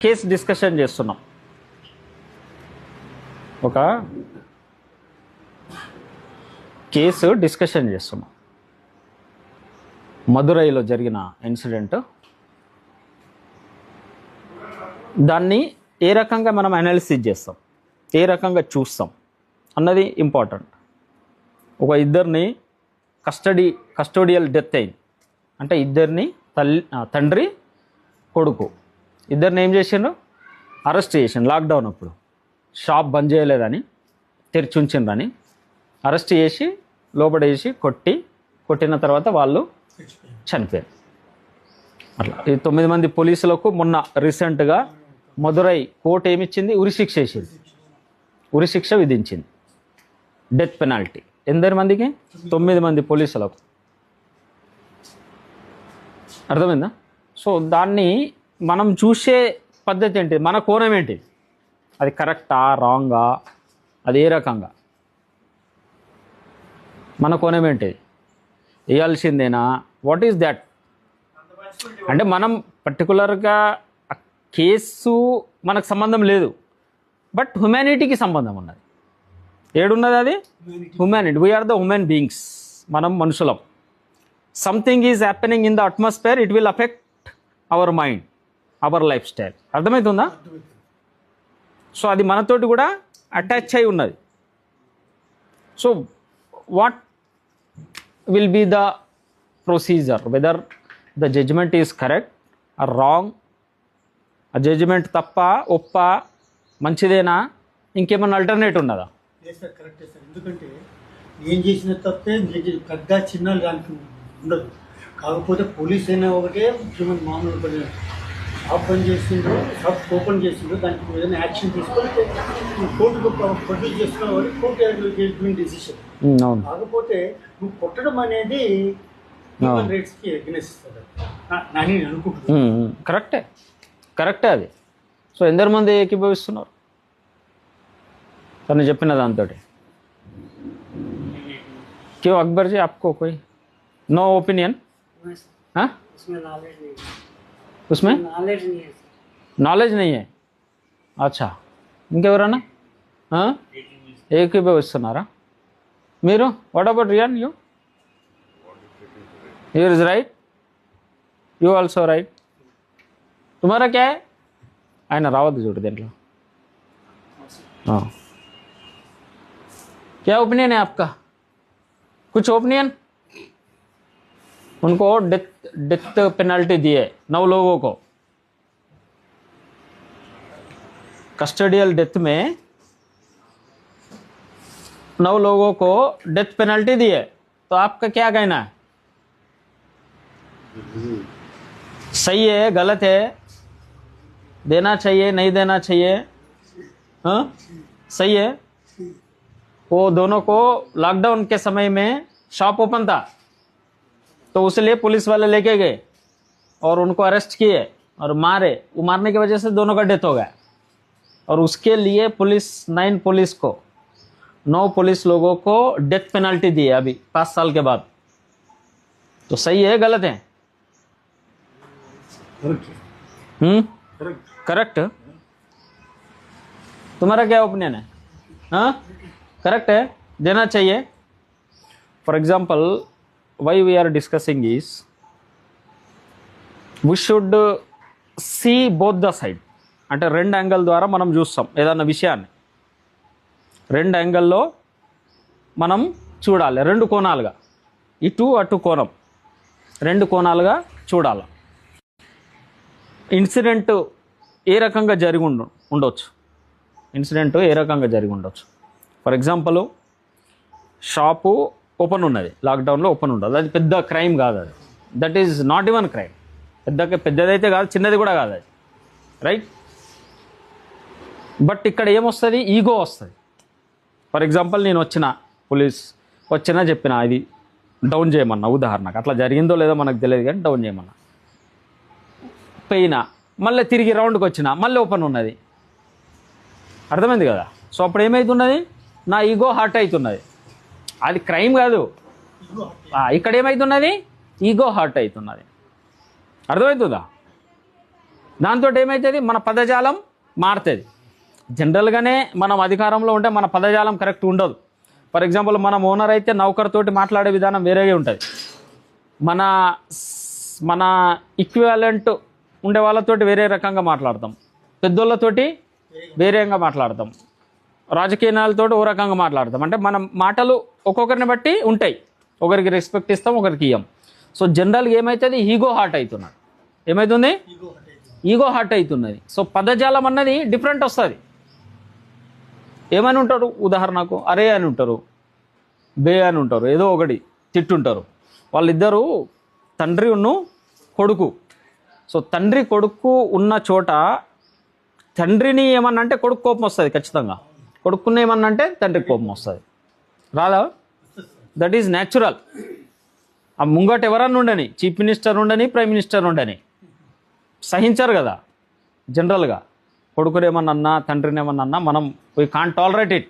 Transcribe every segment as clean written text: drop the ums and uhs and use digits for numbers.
Case discussion చేస్తున్నాం. ఒక case discussion చేస్తున్నాం. మదురైలో జరిగిన ఇన్సిడెంట్, దాన్ని ఏ రకంగా మనం అనాలిసిస్ చేస్తాం, ఏ రకంగా చూస్తాం అన్నది ఇంపార్టెంట్. ఒక ఇద్దరిని కస్టోడియల్ డెత్ అయింది అంటే ఇద్దరిని తండ్రి కొడుకు ఇద్దరిని ఏం చేసిండ్రు, అరెస్ట్ చేసిండ్రు. లాక్డౌన్ అప్పుడు షాప్ బంద్ చేయలేదని, తెరిచి ఉంచిండ్రని అరెస్ట్ చేసి లోపడేసి కొట్టిన తర్వాత వాళ్ళు చనిపోయారు. అట్లా ఈ 9 మంది పోలీసులకు మొన్న రీసెంట్గా మదురై కోర్టు ఏమిచ్చింది, ఉరిశిక్ష వేసింది, ఉరిశిక్ష విధించింది, డెత్ పెనాల్టీ. ఎందరి మందికి? 9 మంది పోలీసులకు. అర్థమైందా? సో దాన్ని మనం చూసే పద్ధతి ఏంటి, మన కోణం ఏంటి, అది కరెక్టా రాంగా, అది ఏ రకంగా, మన కోణం ఏంటి, వేయాల్సిందేనా, వాట్ ఈస్ దాట్ అంటే మనం పర్టికులర్గా కేసు మనకు సంబంధం లేదు, బట్ హ్యుమానిటీకి సంబంధం ఉన్నది. ఏడున్నది అది? Humanity. We are the human beings, మనం మనుషులం. Something is happening in the atmosphere, it will affect our mind, our life style. అర్థమవుతుందా? సో అది మనతోటి కూడా అటాచ్ అయి ఉన్నది. So what will be the procedure, whether the judgement is correct or wrong, ఆ judgement తప్ప ఒప్ప, మంచిదేనా, ఇంకేమన్నా ఆల్టర్నేట్ ఉన్నదా? సార్ కరెక్టే సార్. ఎందుకంటే నేను చేసిన తప్పే పెద్ద చిన్న దానికి ఉండదు. కాకపోతే పోలీస్ అయినా ఒకటే, ముఖ్యమంత్రి మామూలు పని షాప్ బంద్ చేసిండ్రు, షాప్ ఓపెన్ చేసిండ్రు, దానికి ఏదైనా యాక్షన్ తీసుకొని కోర్టుకు ప్రొడ్యూస్ చేసుకోవాలి, కోర్టు జడ్జిమెంట్ డిసిషన్. కాకపోతే నువ్వు కొట్టడం అనేది హ్యూమన్ రైట్స్కి ఎగ్నెస్ట్ అని నేను అనుకుంటున్నాను. కరెక్టే అది. సో ఎందరు మంది ఏకీభవిస్తున్నారు తను చెప్పిన దాంతో? क्यों अकबर जी, आपको कोई नो ओपिनियन? हाँ, उसमें नॉलेज नहीं है. अच्छा, ఇంకెవరన్నా ఏకీభవిస్తున్నారా మీరు? What about Riyan? You is right, you also right. తుమారా క్యా హై? ఆయన రావద్దు చూడు దీంట్లో. क्या ओपिनियन है आपका? कुछ ओपिनियन? उनको डेथ पेनल्टी दिए 9 लोगों को, कस्टडियल डेथ में 9 लोगों को डेथ पेनल्टी दिए, तो आपका क्या कहना है? सही है, गलत है, देना चाहिए, नहीं देना चाहिए? हाँ, सही है. वो दोनों को लॉकडाउन के समय में शॉप ओपन था, तो उसलिए पुलिस वाले लेके गए और उनको अरेस्ट किए और मारे. वो मारने की वजह से दोनों का डेथ हो गया. और उसके लिए पुलिस 9 पुलिस लोगों को डेथ पेनल्टी दी है अभी 5 साल के बाद. तो सही है, गलत है? करेक्ट. तुम्हारा क्या ओपिनियन है? हाँ, करेक्ट है, देना चाहिए. For example, why we are discussing is we should see both the side. అంటే 2 యాంగిల్ ద్వారా మనం చూస్తాం ఏదన్నా విషయాన్ని. 2 యాంగిల్లో మనం చూడాలి, 2 కోణాలుగా, ఇటు అటు కోణం, 2 కోణాలుగా చూడాలి. ఇన్సిడెంట్ ఏ రకంగా జరిగి ఉండొచ్చు, ఇన్సిడెంట్ ఏ రకంగా జరిగి ఉండొచ్చు. ఫర్ ఎగ్జాంపుల్, షాపు ఓపెన్ ఉన్నది, లాక్డౌన్లో ఓపెన్ ఉండదు, అది పెద్ద క్రైమ్ కాదు, అది that is not even crime. పెద్దదైతే కాదు, చిన్నది కూడా కాదు అది, రైట్? బట్ ఇక్కడ ఏమొస్తుంది, ఈగో వస్తుంది. ఫర్ ఎగ్జాంపుల్, నేను పోలీస్ చెప్పిన ఇది డౌన్ చేయమన్నా, ఉదాహరణకు అట్లా జరిగిందో లేదో మనకు తెలియదు కానీ డౌన్ చేయమన్నా, పోయినా మళ్ళీ తిరిగి రౌండ్కి వచ్చినా మళ్ళీ ఓపెన్ ఉన్నది. అర్థమైంది కదా? సో అప్పుడు ఏమవుతున్నది, నా ఈగో హర్ట్ అవుతున్నది. అది క్రైమ్ కాదు, ఇక్కడ ఏమవుతున్నది, ఈగో హర్ట్ అవుతున్నది. అర్థమవుతుందా? దాంతో ఏమవుతుంది, మన పదజాలం మారుతుంది. జనరల్గానే మనం అధికారంలో ఉంటే మన పదజాలం కరెక్ట్ ఉండదు. ఫర్ ఎగ్జాంపుల్ మనం ఓనర్ అయితే నౌకర్ తోటి మాట్లాడే విధానం వేరేగా ఉంటుంది. మన మన ఈక్వాలెంట్ ఉండే వాళ్ళతోటి వేరే రకంగా మాట్లాడతాం, పెద్దోళ్ళతోటి వేరేగా మాట్లాడతాం, రాజకీయ నాయకులతోటి ఓ రకంగా మాట్లాడతాం. అంటే మన మాటలు ఒక్కొక్కరిని బట్టి ఉంటాయి, ఒకరికి రెస్పెక్ట్ ఇస్తాం, ఒకరికి ఇయ్యం. సో జనరల్గా ఏమవుతుంది, ఈగో హార్ట్ అవుతున్నాడు. ఏమవుతుంది, ఈగో హార్ట్ అవుతున్నది. సో పదజాలం అన్నది డిఫరెంట్ వస్తుంది. ఏమని ఉంటారు, ఉదాహరణకు అరే అని ఉంటారు, బే అని ఉంటారు, ఏదో ఒకటి తిట్టుంటారు. వాళ్ళిద్దరూ తండ్రి ఉన్ను కొడుకు. సో తండ్రి కొడుకు ఉన్న చోట తండ్రిని ఏమన్నా అంటే కొడుకు కోపం వస్తుంది ఖచ్చితంగా, కొడుకుని ఏమన్నా అంటే తండ్రికి కోపం వస్తుంది. రాదా? That is natural. ఆ ముంగట ఎవరన్నా ఉండని, చీఫ్ మినిస్టర్ ఉండని, ప్రైమ్ మినిస్టర్ ఉండని, సహించారు కదా జనరల్గా. కొడుకుని ఏమన్నా తండ్రిని ఏమన్నా మనం we can't tolerate it.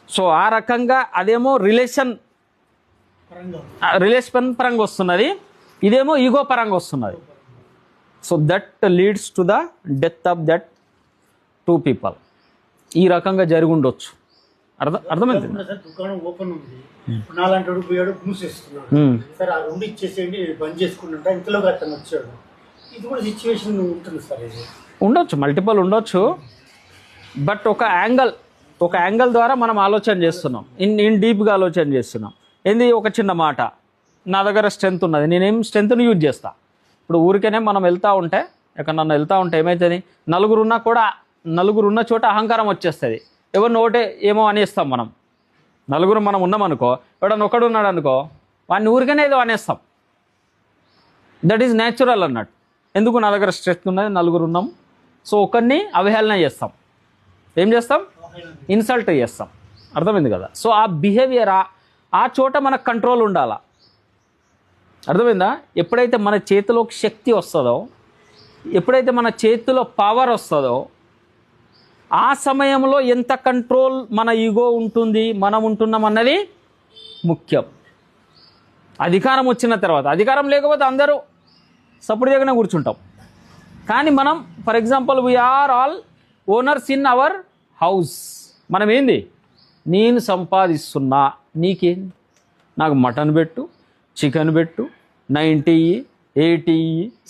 So ఆ రకంగా అదేమో రిలేషన్ పరంగా వస్తున్నది, ఇదేమో ఈగో పరంగా వస్తున్నది. So that leads to the death of that two people. ఈ రకంగా జరిగి ఉండొచ్చు. అర్థమైంది? దుకాణం ఓపెన్ ఉంది, నాలంటాడు పోయాడు మూసేస్తున్నాడు, సరే ఆ రెండు ఇచ్చేసేయండి బంద్ చేసుకుంటా, ఇంతలోకి అతను వచ్చాడు. ఇది కూడా సిచ్యువేషన్ ఉంటుంది సార్. ఇది ఉండొచ్చు, మల్టిపుల్ ఉండొచ్చు. బట్ ఒక యాంగిల్ ద్వారా మనం ఆలోచన చేస్తున్నాం, ఇన్ డీప్గా ఆలోచన చేస్తున్నాం. ఏంది, ఒక చిన్న మాట, నా దగ్గర స్ట్రెంత్ ఉన్నది, నేనేం స్ట్రెంత్ని యూజ్ చేస్తా. ఇప్పుడు ఊరికేనే మనం వెళ్తూ ఉంటే, ఎక్కడన్నా వెళ్తూ ఉంటే ఏమవుతుంది, నలుగురు ఉన్న చోట అహంకారం వచ్చేస్తుంది. ఎవరిని ఒకటే ఏమో అనేస్తాం మనం. నలుగురు మనం ఉన్నామనుకో, ఎవడన్నా ఒకడు ఉన్నాడు అనుకో, వాడిని ఊరికనే ఏదో అనేస్తాం. దట్ ఈజ్ న్యాచురల్ అన్నట్టు. ఎందుకు, నా దగ్గర స్ట్రెంత్ ఉన్నది, నలుగురు ఉన్నాం, సో ఒకరిని అవహేళన చేస్తాం. ఏం చేస్తాం, ఇన్సల్ట్ చేస్తాం. అర్థమైంది కదా? సో ఆ బిహేవియర్ ఆ చోట మనకు కంట్రోల్ ఉండాలా. అర్థమైందా? ఎప్పుడైతే మన చేతిలోకి శక్తి వస్తుందో, ఎప్పుడైతే మన చేతిలో పవర్ వస్తుందో, ఆ సమయంలో ఎంత కంట్రోల్ మన ఈగో ఉంటుంది, మనం ఉంటున్నాం అన్నది ముఖ్యం. అధికారం వచ్చిన తర్వాత, అధికారం లేకపోతే అందరూ సపోర్ట్ దగ్గరనే కూర్చుంటాం. కానీ మనం for example we are all owners in our house. మనం ఏంది, నేను సంపాదిస్తున్నా, నీకేం, నాకు మటన్ పెట్టు, చికెన్ పెట్టు, 90, 80,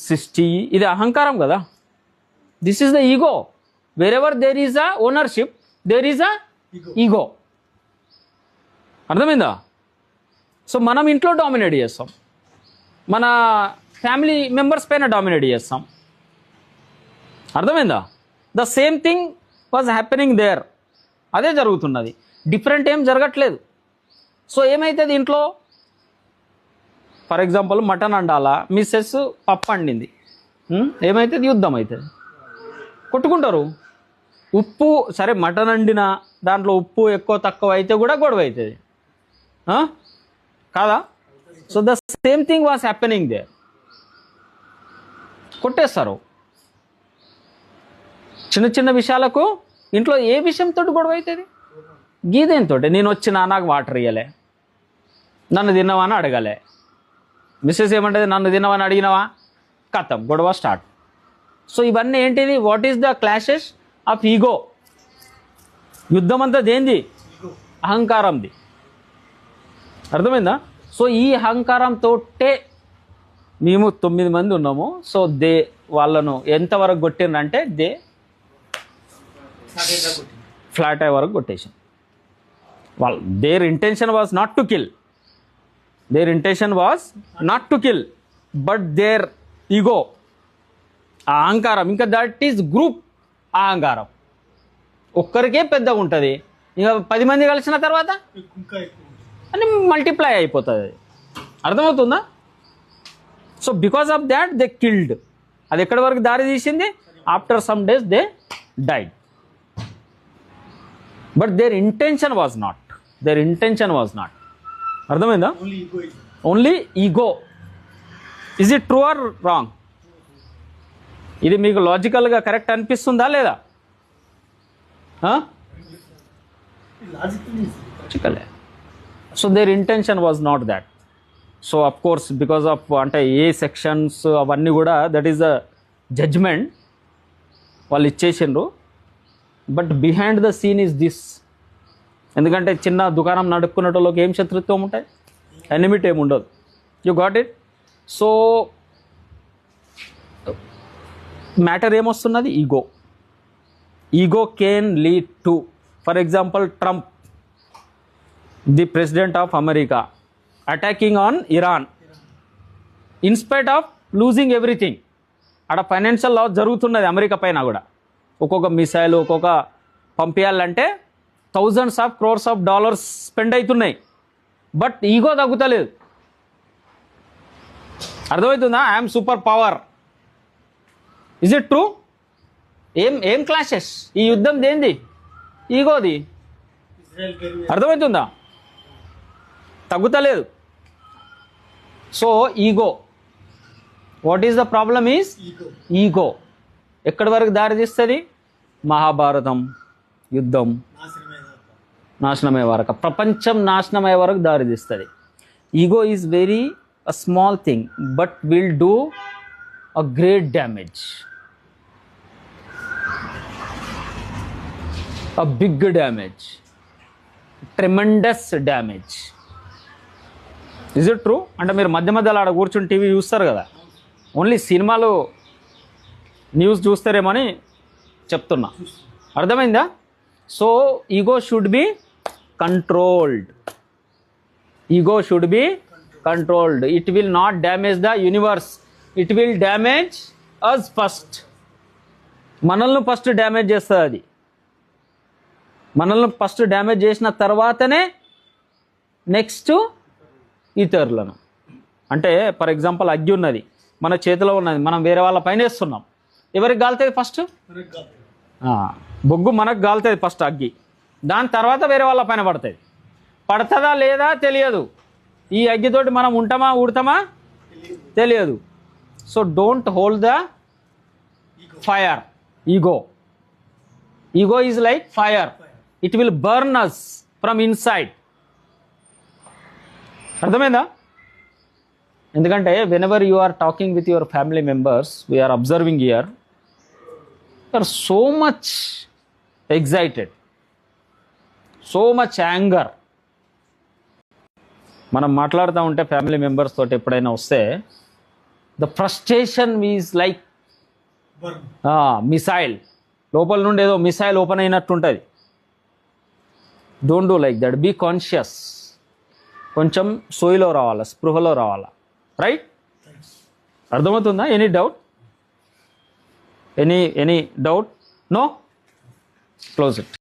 60, ఇది అహంకారం కదా. This is the ego. wherever there is a ownership, there is a ego. అర్థమైందా? సో మనం ఇంట్లో డామినేట్ చేస్తాం, మన ఫ్యామిలీ మెంబర్స్ పైన డామినేట్ చేస్తాం. అర్థమైందా? The same thing was happening there. అదే జరుగుతున్నది, డిఫరెంట్ ఏం జరగట్లేదు. సో ఏమవుతుంది ఇంట్లో, ఫర్ ఎగ్జాంపుల్ మటన్ వండాలా, మిస్సెస్ పప్పు వండింది, ఏమవుతుంది, యుద్ధం అవుతుంది, కొట్టుకుంటారు. ఉప్పు సరే, మటన్ వండినా దాంట్లో ఉప్పు ఎక్కువ తక్కువ అయితే కూడా గొడవ అవుతుంది కాదా? So the same thing was happening there. కొట్టేస్తారు చిన్న చిన్న విషయాలకు. ఇంట్లో ఏ విషయంతో గొడవ అవుతుంది, గీదేంతో, నేను వచ్చినా నాకు వాటర్ ఇవ్వలే, నన్ను తిన్నావా అని అడగలే, మిస్సెస్ ఏమంటుంది, నన్ను తిన్నావని అడిగినావా, కథం, గొడవ స్టార్ట్. సో ఇవన్నీ ఏంటిది, what is the clashes of ego. యుద్ధం అంతా దేంది, అహంకారంది. అర్థమైందా? సో ఈ అహంకారంతోటే మేము 9 మంది ఉన్నాము. సో వాళ్ళను ఎంతవరకు కొట్టిండ్రంటే ఫ్లాట్ అయ్యే వరకు కొట్టేసాం. Their intention was not to kill, but their ego, ఆ అహంకారం. ఇంకా దట్ ఈజ్ గ్రూప్ అహంకారం. ఒక్కరికే పెద్దగా ఉంటుంది, ఇంకా 10 మంది కలిసిన తర్వాత అని మల్టిప్లై అయిపోతుంది. అర్థమవుతుందా? So because of that they killed. అది ఎక్కడి వరకు దారి తీసింది, after some days they died. But their intention was not. అర్థమైందా? Only ego. Is it true or wrong? ఇది మీకు లాజికల్గా కరెక్ట్ అనిపిస్తుందా లేదా? లాజికలే. So their intention was not that. So of course because of అంటే ఏ సెక్షన్స్ అవన్నీ కూడా దట్ ఈస్ ద జడ్జ్మెంట్ వాళ్ళు ఇచ్చేసిండ్రు. But behind the scene is this. ఎందుకంటే చిన్న దుకాణం నడుపుకునేటోళ్ళకి ఏం శత్రుత్వం ఉంటాయి, ఎనిమిటీ ఏమి ఉండదు. You got it. So matter ఏమొస్తున్నది, ego. Ego can lead to, for example, Trump, the president of America, attacking on Iran in spite of losing everything. అక్కడ ఫైనాన్షియల్ లాస్ జరుగుతున్నది అమెరికా పైన కూడా. ఒక్కొక్క మిసైల్ ఒక్కొక్క పంపించాలంటే thousands of crores of dollars spend అవుతున్నాయి. But ego తగ్గుతలేదు. అర్థమవుతుందా? I'm super power. Is it true? ఏం క్లాషెస్ ఈ యుద్ధం దేంది? ఈగోది. అర్థమవుతుందా? తగ్గుతలేదు. So ego, what is the problem is ego. ఎక్కడి వరకు దారితీస్తుంది? మహాభారతం యుద్ధం నాశనమయ్యే వరకు, ప్రపంచం నాశనమయ్యే వరకు దారితీస్తుంది. Ego is very a small thing but will do a great damage, a big damage, tremendous damage. Is it true? అంటే మీరు మధ్య మధ్యలో ఆడ కూర్చుని టీవీ చూస్తారు కదా, ఓన్లీ సినిమాలు న్యూస్ చూస్తారేమో అని చెప్తున్నా. అర్థమైందా? So ego should be controlled. Ego should be controlled. It will not damage the universe, it will damage us first. మనల్ని ఫస్ట్ డ్యామేజ్ చేస్తుంది అది. మనల్ని ఫస్ట్ డ్యామేజ్ చేసిన తర్వాతనే నెక్స్ట్ ఇతరులను. అంటే ఫర్ ఎగ్జాంపుల్ అగ్గి ఉన్నది, మన చేతిలో ఉన్నది, మనం వేరే వాళ్ళ పైన వేస్తున్నాం. ఎవరికి గాలుతుంది ఫస్ట్? బొగ్గు మనకు గాలుతుంది ఫస్ట్, అగ్గి. దాని తర్వాత వేరే వాళ్ళ పైన పడుతుంది. పడుతుందా లేదా తెలియదు. ఈ అగ్గితోటి మనం ఉంటామా ఊడతామా తెలియదు. So don't hold the fire. Ego is like fire, it will burn us from inside. అర్థమైందా? ఎందుకంటే whenever you are talking with your family members, we are observing here, you are so much excited, so much anger. మనం మాట్లాడుతూ ఉంటే family members తోటి ఎప్పుడైనా వస్తే the frustration is like missile. లోపల నుండి ఏదో మిసైల్ ఓపెన్ అయినట్టుంటుంది. Don't do like that. Be conscious. కొంచెం సోయిలో రావాలా, స్పృహలో రావాలా. రైట్? అర్థమవుతుందా? Any doubt? Any doubt? No? Close it.